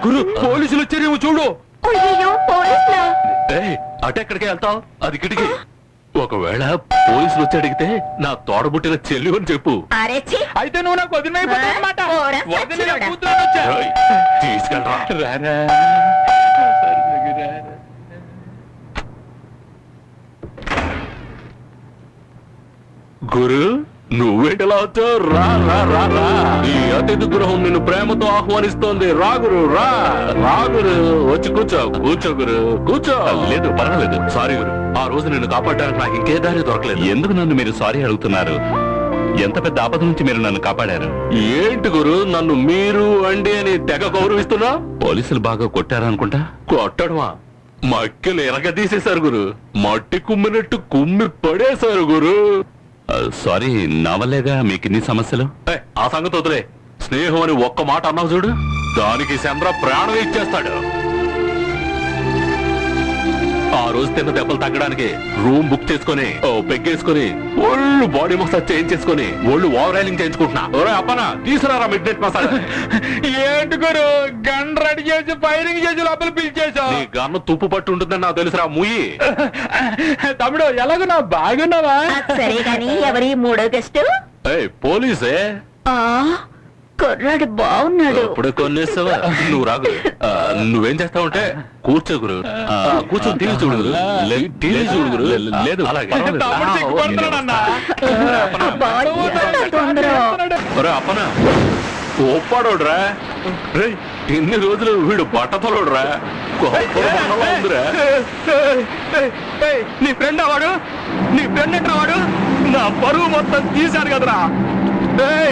గురు పోలీసులు వచ్చారేమో చూడు. అటెక్కడికి వెళ్తావు? అది కిటికీ. ఒకవేళ పోలీసులు వచ్చి అడిగితే నా తోడబుట్టిన చెల్లి అని చెప్పు. అయితే నువ్వు నాకు వదిలిపోతావన్నమాట. తీసుకెళ్ళరా. గురు నువ్వేటలా వచ్చావు? రా రా రా రా. ఈ అతిథి గృహం నిన్ను ప్రేమతో ఆహ్వానిస్తోంది. రాగురు రా. రాగురు వచ్చి కూర్చో. కూర్చో గురు కూర్చో. లేదు పర్వాలేదు. సారీ గురు, ఆ రోజు నిన్ను కాపాడడానికి నాకు ఇంకే దారి దొరకలేదు. ఎందుకు నన్ను మీరు సారీ అడుగుతున్నారు? ఎంత పెద్ద ఆపద నుంచి మీరు నన్ను కాపాడారు. ఏంటి గురు నన్ను మీరు అండి అని తెగ గౌరవిస్తున్నా? పోలీసులు బాగా కొట్టారనుకుంటా. కొట్టడమా? మక్కెలు ఎరగదీసేశారు గురు. మట్టి కుమ్మినట్టు కుమ్మి పడేశారు గురు. సారీ, నా వల్లేగా మీకు ఇన్ని సమస్యలు. ఆ సంగతి వదిలే. స్నేహం అని ఒక్క మాట అన్నావు చూడు, దానికి చంద్ర ప్రాణం ఇచ్చేస్తాడు. ఆ రోజు తిన్న దెబ్బలు తగ్గడానికి రూమ్ బుక్ చేసుకుని పెగ్గేసుకుని ఒళ్ళు బాడీ మసాజ్ చేయించేసుకుని ఒళ్ళు ఓవరాలింగ్ చేయించుకుంటున్నా. అప్పనా తీసుకురారా మిడ్ నైట్ మసాజ్. ఏంటి గురు గన్ రెడీ చేసి ఫైరింగ్ చేసి లోపల పిలిచేసావు? నీ గన్ను తుప్పు పట్టు ఉంటుందని నాకు తెలుసురా ముయ్యి. తమ్ముడు ఎలాగున్నా? బాగున్నావా? సరే గాని ఎవరి మూడో గెస్ట్? పోలీసే. కుర్రాడు బాగున్నాడు. ఇప్పుడు కొన్నేస్తావా? నువ్వు రాగు. నువ్వేం చేస్తావంటే కూర్చో గురు. కూర్చొని టీవీ చూడు. టీవీ చూడు. లేదు అలాగే అప్పనా ఒప్పాడోడ్రా. ఇన్ని రోజులు వీడు బట్టతలోడ్రా. ఉందిరా. నీ ఫ్రెండ్ వాడు? నీ ఫ్రెండ్ ఎట్రా వాడు? నా పరువు మొత్తం తీశాడు కదరా.